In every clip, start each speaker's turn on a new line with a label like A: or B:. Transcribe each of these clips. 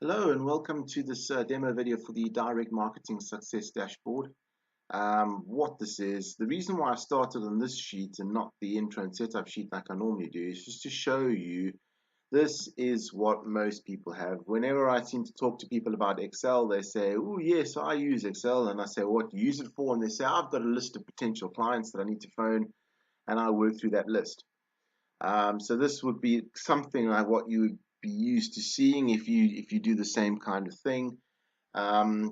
A: Hello and welcome to this demo video for the Direct Marketing Success Dashboard. What this is, the reason why I started on this sheet and not the intro and setup sheet like I normally do is just to show you this is what most people have. Whenever I seem to talk to people about Excel, they say, oh yes, I use Excel, and I say, what do you use it for? And they say, I've got a list of potential clients that I need to phone, and I work through that list. So this would be something like what you would be used to seeing if you do the same kind of thing.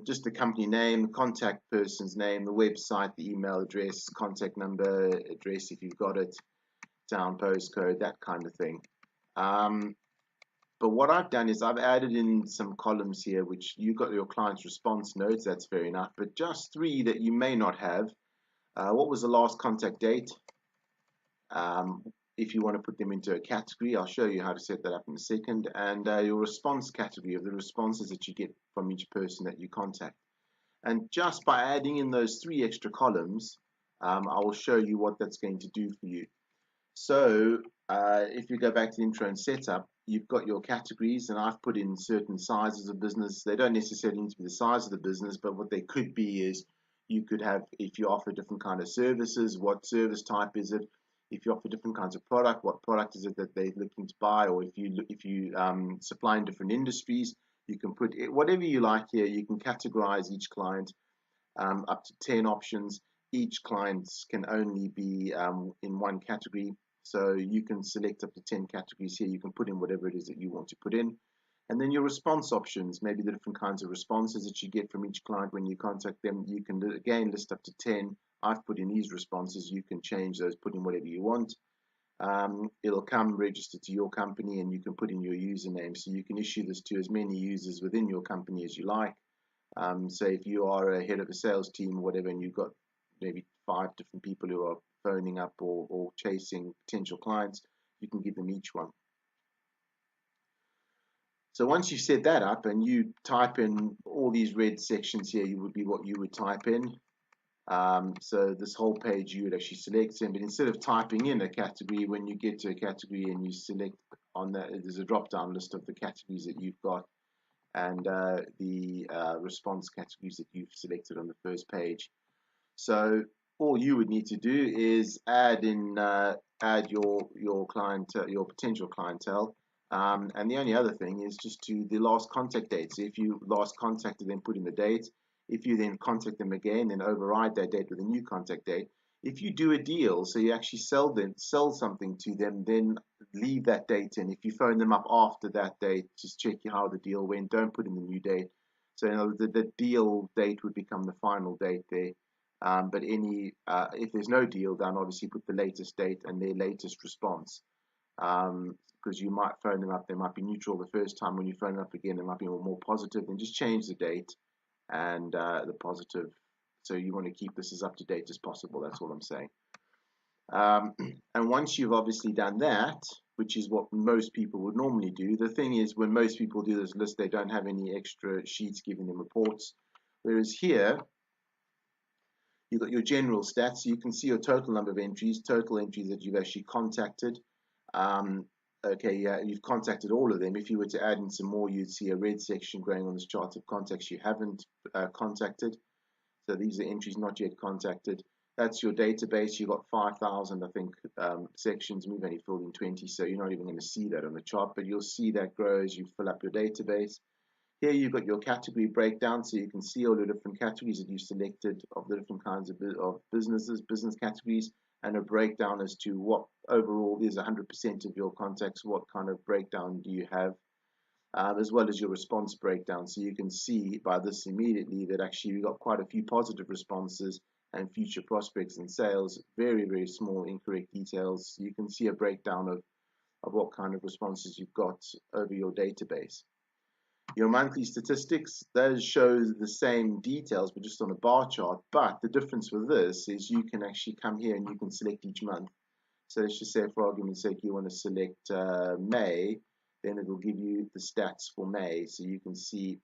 A: Just the company name, the contact person's name, the website, the email address, contact number, address if you've got it, town postcode, that kind of thing. But what I've done is I've added in some columns here, which you've got your client's response notes, that's fair enough, but just three that you may not have. What was the last contact date? If you want to put them into a category, I'll show you how to set that up in a second, and your response category of the responses that you get from each person that you contact. And just by adding in those three extra columns, I will show you what that's going to do for you. So if you go back to the intro and setup, you've got your categories, and I've put in certain sizes of business. They don't necessarily need to be the size of the business, but what they could be is you could have, if you offer different kind of services, what service type is it? If you offer different kinds of product, what product is it that they're looking to buy? Or if you supply in different industries, you can put it, whatever you like here. You can categorize each client up to 10 options. Each client can only be in one category. So you can select up to 10 categories here. You can put in whatever it is that you want to put in. And then your response options, maybe the different kinds of responses that you get from each client when you contact them. You can again list up to 10. I've put in these responses. You can change those, put in whatever you want. It'll come registered to your company, and you can put in your username. So you can issue this to as many users within your company as you like. So if you are a head of a sales team or whatever, and you've got maybe 5 different people who are phoning up or chasing potential clients, you can give them each one. So once you've set that up and you type in all these red sections here, you would be what you would type in. So this whole page you would actually select in, but instead of typing in a category, when you get to a category and you select on that, there's a drop down list of the categories that you've got and the response categories that you've selected on the first page. So all you would need to do is add your client, your potential clientele, and the only other thing is just to the last contact date. So if you last contacted them, put in the date. If you then contact them again, then override that date with a new contact date. If you do a deal, so you actually sell something to them, then leave that date in. If you phone them up after that date, just check how the deal went. Don't put in the new date. So you know, the deal date would become the final date there. But if there's no deal done, obviously put the latest date and their latest response. Because you might phone them up, they might be neutral the first time. When you phone them up again, they might be more positive. Then just change the date and the positive. So you want to keep this as up to date as possible. That's all I'm saying. And once you've obviously done that, which is what most people would normally do, the thing is when most people do this list, they don't have any extra sheets giving them reports. Whereas here, you've got your general stats. So you can see your total number of entries, total entries that you've actually contacted. Okay, yeah, you've contacted all of them. If you were to add in some more, you'd see a red section going on this chart of contacts you haven't contacted. So these are entries not yet contacted. That's your database. You've got 5,000, I think, sections. We've only filled in 20, so you're not even going to see that on the chart, but you'll see that grow as you fill up your database. Here you've got your category breakdown, so you can see all the different categories that you've selected of the different kinds of businesses, business categories, and a breakdown as to what overall is 100% of your contacts, what kind of breakdown do you have, as well as your response breakdown. So you can see by this immediately that actually we've got quite a few positive responses and future prospects and sales, very, very small incorrect details. You can see a breakdown of what kind of responses you've got over your database. Your monthly statistics, those show the same details, but just on a bar chart. But the difference with this is you can actually come here and you can select each month. So let's just say, for argument's sake, you want to select May, then it will give you the stats for May. So you can see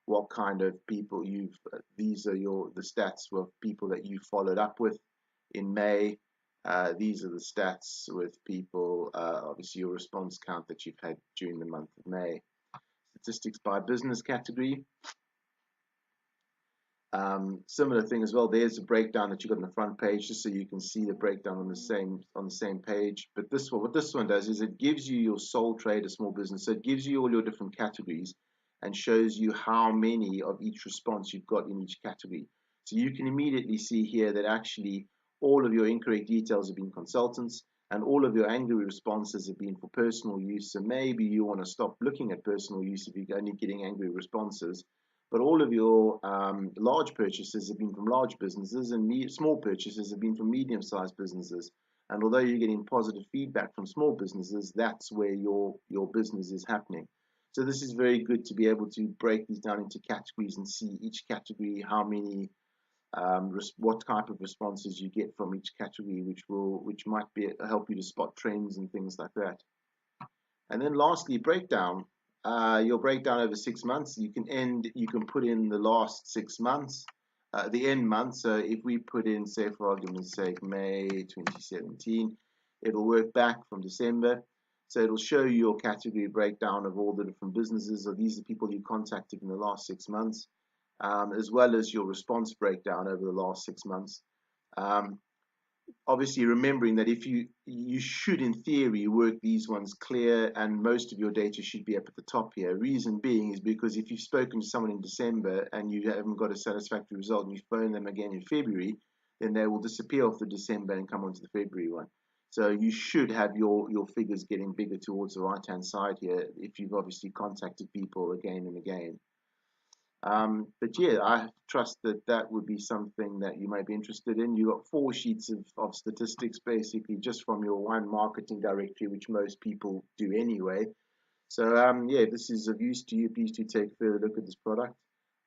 A: what kind of people these are the stats of people that you followed up with in May. These are the stats with people, obviously your response count that you've had during the month of May. statistics by business category. Similar thing as well. There's a breakdown that you got on the front page, just so you can see the breakdown on the same page. But this one, what this one does is it gives you your sole trader small business. So it gives you all your different categories and shows you how many of each response you've got in each category. So you can immediately see here that actually all of your incorrect details have been consultants, and all of your angry responses have been for personal use. So maybe you want to stop looking at personal use if you're only getting angry responses. But all of your large purchases have been from large businesses, and small purchases have been from medium-sized businesses. And although you're getting positive feedback from small businesses, that's where your business is happening. So this is very good to be able to break these down into categories and see each category, how many, what type of responses you get from each category, which might help you to spot trends and things like that. And then lastly, breakdown. Your breakdown over 6 months. You can put in the last 6 months, the end month. So if we put in, say for argument's sake, May 2017, it'll work back from December. So it'll show you your category breakdown of all the different businesses, or these are people you contacted in the last 6 months, as well as your response breakdown over the last 6 months. Obviously remembering that if you should in theory work these ones clear, and most of your data should be up at the top here. Reason being is because if you've spoken to someone in December and you haven't got a satisfactory result and you phone them again in February, then they will disappear off the December and come onto the February one. So you should have your figures getting bigger towards the right hand side here if you've obviously contacted people again and again. But yeah, I trust that that would be something that you might be interested in. You got 4 sheets of statistics basically just from your one marketing directory, which most people do anyway. So yeah, if this is of use to you, please do take a further look at this product.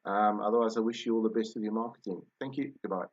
A: Otherwise, I wish you all the best with your marketing. Thank you. Goodbye.